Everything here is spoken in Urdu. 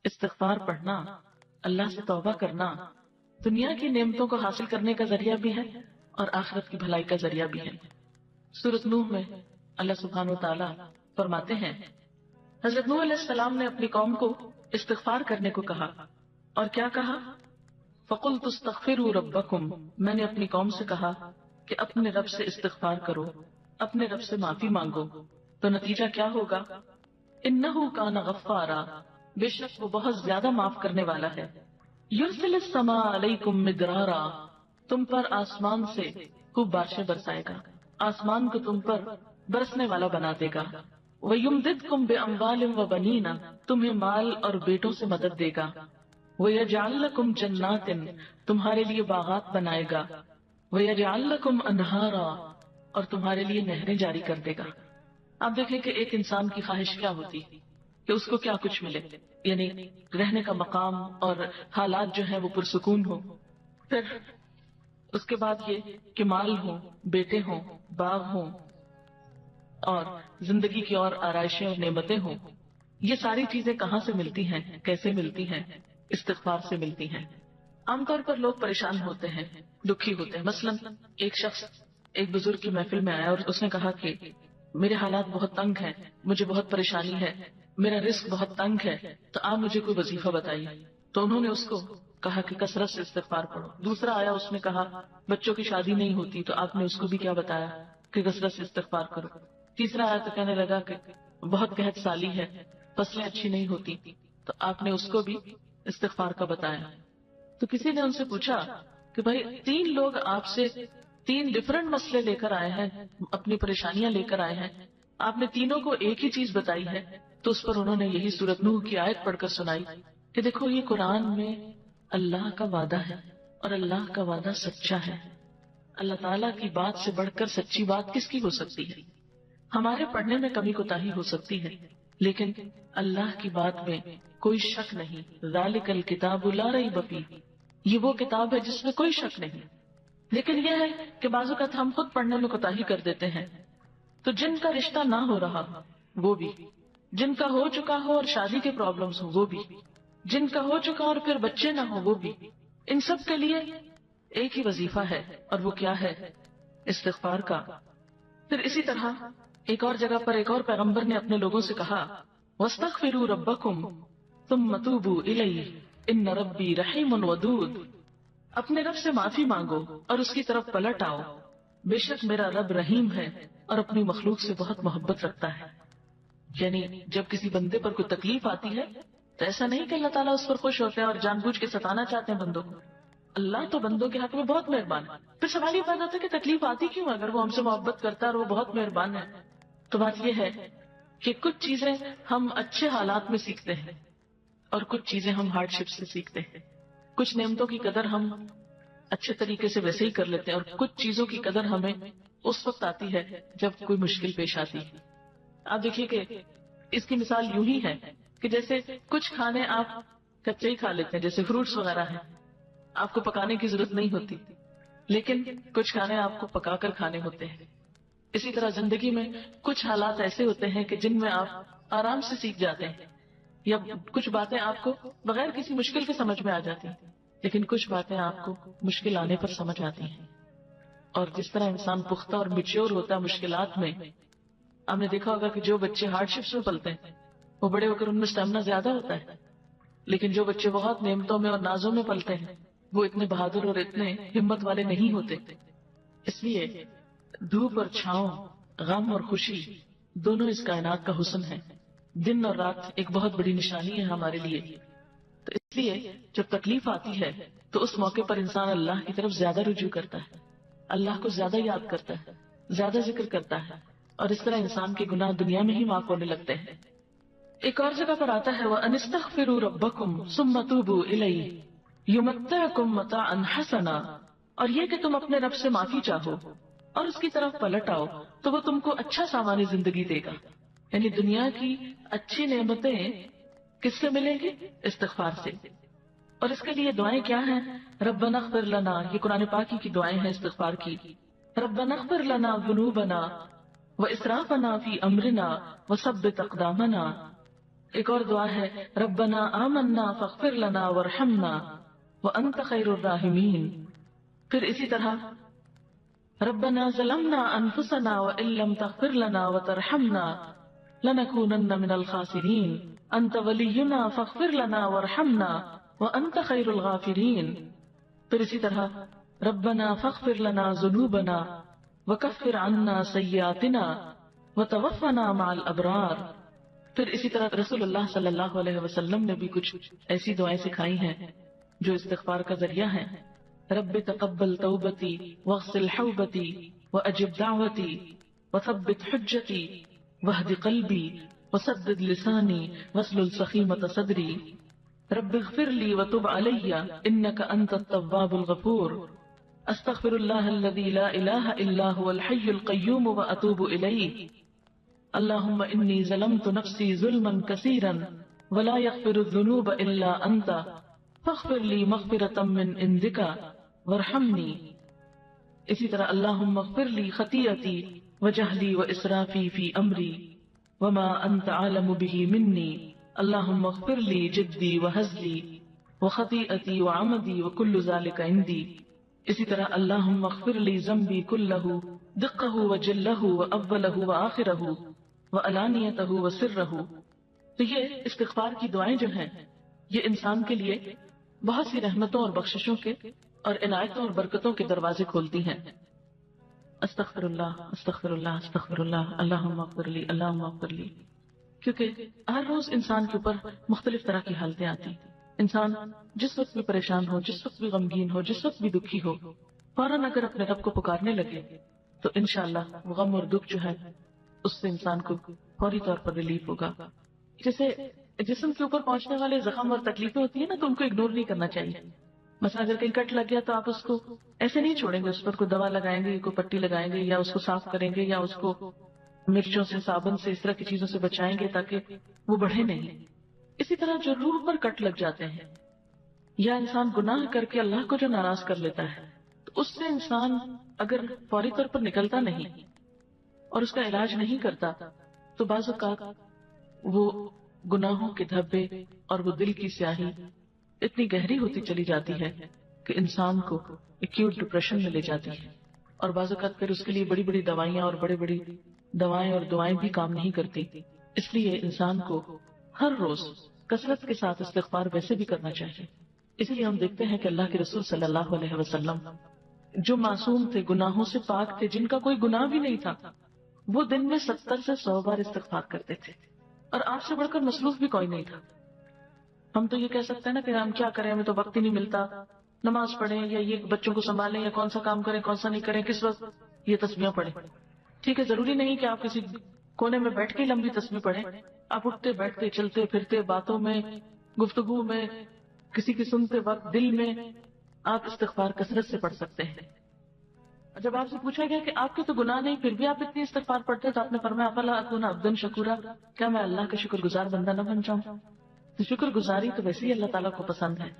استغفار پڑھنا، اللہ سے توبہ کرنا دنیا کی نعمتوں کو حاصل کرنے کا ذریعہ بھی ہے اور آخرت کی بھلائی کا ذریعہ بھی ہے۔ سورۃ نوح میں اللہ سبحانہ و تعالی فرماتے ہیں، حضرت نوح علیہ السلام نے اپنی قوم کو استغفار کرنے کو کہا، اور کیا کہا؟ فَقُلْتُ اسْتَغْفِرُوا رَبَّكُمْ، میں نے اپنی قوم سے کہا کہ اپنے رب سے استغفار کرو، اپنے رب سے معافی مانگو۔ تو نتیجہ کیا ہوگا؟ إِنَّهُ كَانَ غَفَّارًا، بے شک وہ بہت زیادہ معاف کرنے والا ہے۔ يُرْسِلِ السَّمَاءَ عَلَيْكُمْ مِدْرَارًا، تم پر آسمان سے خوب بارشیں برسائے گا، آسمان کو تم پر برسنے والا بنا دے گا۔ وَيُمْدِدْكُمْ بِأَمْوَالٍ وَبَنِينَ، تمہیں مال اور بیٹوں سے مدد دے گا۔ وَيَجْعَلْ لَكُمْ جَنَّاتٍ، تمہارے لیے باغات بنائے گا۔ وَيَجْعَلْ لَكُمْ أَنْهَارًا، اور تمہارے لیے نہریں جاری کر دے گا۔ آپ دیکھیں کہ ایک انسان کی خواہش کیا ہوتی کہ اس کو کیا کچھ ملے، یعنی رہنے کا مقام اور حالات جو ہیں وہ پرسکون ہو، پھر اس کے بعد یہ کہ مال ہو، بیٹے ہوں، باغ ہوں، اور زندگی کی اور آرائشیں اور نعمتیں ہوں۔ یہ ساری چیزیں کہاں سے ملتی ہیں، کیسے ملتی ہیں؟ استغفار سے ملتی ہیں۔ عام طور پر لوگ پریشان ہوتے ہیں، دکھی ہوتے ہیں۔ مثلا ایک شخص ایک بزرگ کی محفل میں آیا اور اس نے کہا کہ میرے حالات بہت تنگ ہیں، مجھے بہت پریشانی ہے، میرا رزق بہت تنگ ہے، تو آپ مجھے کوئی وظیفہ بتائیے۔ تو انہوں نے اس کو کہا کہ کثرت سے استغفار پڑھو۔ دوسرا آیا، اس نے کہا بچوں کی شادی نہیں ہوتی، تو آپ نے اس کو بھی کیا بتایا کہ کثرت سے استغفار کرو۔ تیسرا آیا تو کہنے لگا کہ بہت قحط سالی ہے، فصلیں اچھی نہیں ہوتی، تو آپ نے اس کو بھی استغفار کا بتایا۔ تو کسی نے ان سے پوچھا کہ بھائی 3 لوگ آپ سے 3 ڈفرنٹ مسئلے لے کر آئے ہیں، اپنی پریشانیاں لے کر آئے ہیں، آپ نے تینوں کو ایک ہی چیز بتائی ہے۔ تو اس پر انہوں نے یہی سورۃ نوح کی آیت پڑھ کر سنائی کہ دیکھو یہ قرآن میں اللہ کا وعدہ ہے اور اللہ کا وعدہ سچا ہے۔ اللہ تعالیٰ کی بات سے بڑھ کر سچی بات کس کی ہو سکتی ہے؟ ہمارے پڑھنے میں کمی کوتاہی ہو سکتی ہے، لیکن اللہ کی بات میں کوئی شک نہیں۔ ذالک الکتاب لا ریب فیہ، یہ وہ کتاب ہے جس میں کوئی شک نہیں۔ لیکن یہ ہے کہ بعض اوقات ہم خود پڑھنے میں کوتاہی کر دیتے ہیں۔ تو جن کا رشتہ نہ ہو رہا وہ بھی، جن کا ہو چکا ہو اور شادی کے پرابلمز ہو وہ بھی، جن کا ہو چکا اور پھر بچے نہ ہو وہ بھی، ان سب کے لیے ایک ہی وظیفہ ہے، اور وہ کیا ہے؟ استغفار کا۔ پھر اسی طرح ایک اور جگہ پر ایک اور پیغمبر نے اپنے لوگوں سے کہا وَاسْتَغْفِرُوا رَبَّكُمْ ثُمَّ تُوبُوا إِلَيْهِ إِنَّ رَبِّي رَحِيمٌ وَدُودٌ، اپنے رب سے معافی مانگو اور اس کی طرف پلٹ آؤ، بے شک میرا رب رحیم ہے اور اپنی مخلوق سے بہت محبت رکھتا ہے۔ یعنی جب کسی بندے پر کوئی تکلیف آتی ہے تو ایسا نہیں کہ اللہ تعالیٰ اس پر خوش ہوتے ہیں اور جان بوجھ کے ستانا چاہتے ہیں بندوں کو۔ اللہ تو بندوں کے حق میں بہت مہربان ہے۔ پھر سوال یہ پیدا ہوتا ہے کہ تکلیف آتی کیوں؟ اگر وہ ہم سے محبت کرتا ہے اور وہ بہت مہربان ہے، تو بات یہ ہے کہ کچھ چیزیں ہم اچھے حالات میں سیکھتے ہیں اور کچھ چیزیں ہم ہارڈ شپ سے سیکھتے ہیں۔ کچھ نعمتوں کی قدر ہم اچھے طریقے سے ویسے ہی کر لیتے ہیں، اور کچھ چیزوں کی قدر ہمیں اس وقت آتی ہے جب کوئی مشکل پیش آتی ہے۔ آپ دیکھیے کہ اس کی مثال یوں ہی ہے کہ جیسے کچھ کھانے آپ کچے ہی کھا لیتے ہیں، جیسے فروٹس وغیرہ ہیں، آپ کو پکانے کی ضرورت نہیں ہوتی، لیکن کچھ کھانے آپ کو پکا کر کھانے ہوتے ہیں۔ اسی طرح زندگی میں کچھ حالات ایسے ہوتے ہیں کہ جن میں آپ آرام سے سیکھ جاتے ہیں، یا کچھ باتیں آپ کو بغیر کسی مشکل کے سمجھ میں آ جاتی ہیں، لیکن کچھ باتیں آپ کو مشکل آنے پر سمجھ آتی ہیں۔ اور جس طرح انسان پختہ اور میچور ہوتا ہے مشکلات میں، آپ نے دیکھا ہوگا کہ جو بچے ہارڈ شپس میں پلتے ہیں وہ بڑے ہو کر ان میں اسٹیمنا زیادہ ہوتا ہے، لیکن جو بچے بہت نعمتوں میں اور نازوں میں پلتے ہیں وہ اتنے بہادر اور اتنے ہمت والے نہیں ہوتے۔ اس لیے دھوپ اور چھاؤں، غم اور خوشی، دونوں اس کائنات کا حسن ہے۔ دن اور رات ایک بہت بڑی نشانی ہے ہمارے لیے۔ تو اس لیے جب تکلیف آتی ہے تو اس موقع پر انسان اللہ کی طرف زیادہ رجوع کرتا ہے، اللہ کو زیادہ یاد کرتا ہے، زیادہ ذکر کرتا ہے، اور اس طرح انسان کے گناہ دنیا میں ہی معاف ہونے لگتے ہیں۔ ایک اور جگہ پر آتا ہے وَأَنِ اسْتَغْفِرُوا رَبَّكُمْ ثُمَّ تُوبُوا إِلَيْهِ يُمَتِّعْكُمْ مَتَاعًا حَسَنًا، اور یہ کہ تم اپنے رب سے معافی چاہو اور اس کی طرف پلٹ آؤ تو وہ تم کو اچھا سامان زندگی دے گا۔ یعنی دنیا کی اچھی نعمتیں کس سے ملیں گی؟ استغفار سے۔ اور اس کے لیے دعائیں کیا ہیں؟ ربنا اغفر لنا، یہ قرآن پاکی کی دعائیں ہیں استغفار کی۔ ربنا اغفر لنا ذنوبنا واسرافنا فی امرنا وثبت اقدامنا، ایک اور دعا ہے ربنا آمنا فاغفر لنا وارحمنا وانت خیر الراحمین. پھر اسی طرح ربنا ظلمنا انفسنا وان لم تغفر لنا وترحمنا لنكونن من الخاسرین انت ولینا فاغفر لنا وارحمنا وانت خیر الغافرین. پھر اسی طرح ربنا فاغفر لنا ذنوبنا وکفر عنا سیئاتنا وتوفنا مع الابرار. پھر اسی طرح رسول اللہ صلی اللہ علیہ وسلم نے بھی کچھ ایسی دعائیں سکھائی ہیں جو استغفار کا ذریعہ ہیں. رب تقبل توبتی واغسل حوبتی واجب دعوتی وثبت حجتی واہد قلبی وسدد لسانی واسلل سخیمۃ صدری. رب اغفر لی وتب علی انک انت التواب الغفور. استغفر اللہ الذی لا الہ الا هو الحی القیوم واتوب الیہ. اللہم انی ظلمت نفسی ظلما کثیرا ولا یغفر الذنوب الا انت فاغفر لی مغفرۃ من عندک وارحمنی. اسی طرح اللہم اغفر لی خطیئتی وجہلی واسرافی فی امری وما انت عالم به منی. اللہم اغفر لی جدی وہزلی وخطیئتی وعمدی وکل ذلک عندی. اسی طرح اللہم اغفر لی ذنبی کلہ دقہ وجلہ واولہ وآخرہ وعلانیتہ وسرہ. تو یہ استغفار کی دعائیں جو ہیں یہ انسان کے لیے بہت سی رحمتوں اور بخششوں کے اور عنایتوں اور برکتوں کے دروازے کھولتی ہیں. استغفر اللہ استغفر اللہ استغفر اللہ اللہم اغفر لی اللہم اغفر لی. کیونکہ ہر روز انسان کے اوپر مختلف طرح کی حالتیں آتی. انسان جس وقت بھی پریشان ہو، جس وقت بھی غمگین ہو، جس وقت بھی دکھی ہو، فوراً اگر اپنے رب کو پکارنے لگے تو انشاءاللہ وہ غم اور دکھ جو ہے اس سے انسان کو فوری طور پر ریلیف ہوگا. جیسے جسم کے اوپر پہنچنے والے زخم اور تکلیفیں ہوتی ہیں نا تو ان کو اگنور نہیں کرنا چاہیے. مثلا اگر کہیں کٹ لگ گیا تو آپ اس کو ایسے نہیں چھوڑیں گے، اس پر کوئی دوا لگائیں گے، کوئی پٹی لگائیں گے یا اس کو صاف کریں گے یا اس کو مرچوں سے، صابن سے، اس طرح کی چیزوں سے بچائیں گے تاکہ وہ بڑھے نہیں. اسی طرح جو روح پر کٹ لگ جاتے ہیں یا انسان گناہ کر کے اللہ کو جو ناراض کر لیتا ہے تو اس سے انسان اگر فوری طور پر نکلتا نہیں اور اس کا علاج نہیں کرتا تو بعض اوقات وہ گناہوں کے دھبے اور وہ دل کی سیاہی اتنی گہری ہوتی چلی جاتی ہے کہ انسان کو ایکیوٹ ڈپریشن میں لے جاتی ہے. اور بعض اوقات پھر اس کے لیے بڑی بڑی دوائیاں اور بڑی بڑی دوائیں اور دعائیں بھی کام نہیں کرتی. اس لیے انسان کو ہر روز کثرت کے ساتھ استغفار ویسے بھی کرنا چاہیے. اس لیے ہم دیکھتے ہیں کہ اللہ کے رسول صلی اللہ علیہ وسلم جو معصوم تھے، گناہوں سے پاک تھے، جن کا کوئی گناہ بھی نہیں تھا، وہ دن میں 70 سے 100 بار استغفار کرتے تھے اور آپ سے بڑھ کر مصروف بھی کوئی نہیں تھا. ہم تو یہ کہہ سکتے ہیں نا کہ ہم کیا کریں، ہمیں تو وقت ہی نہیں ملتا، نماز پڑھیں یا یہ بچوں کو سنبھالیں یا کون سا کام کریں کون سا نہیں کریں، کس وقت یہ تسبیحاں پڑھیں. ٹھیک ہے، ضروری نہیں کہ آپ کسی کونے میں بیٹھ کے لمبی تسبیح پڑھیں. آپ اٹھتے بیٹھتے چلتے پھرتے باتوں میں گفتگو میں کسی کی سنتے وقت دل میں آپ استغفار کثرت سے پڑھ سکتے ہیں. جب آپ سے پوچھا گیا کہ آپ کے تو گناہ نہیں پھر بھی آپ اتنی استغفار پڑھتے تو آپ نے فرمایا افلا اکون عبدا شکورا، کیا میں اللہ کا شکر گزار بندہ نہ بن جاؤں؟ تو شکر گزاری تو ویسے ہی اللہ تعالیٰ کو پسند ہے.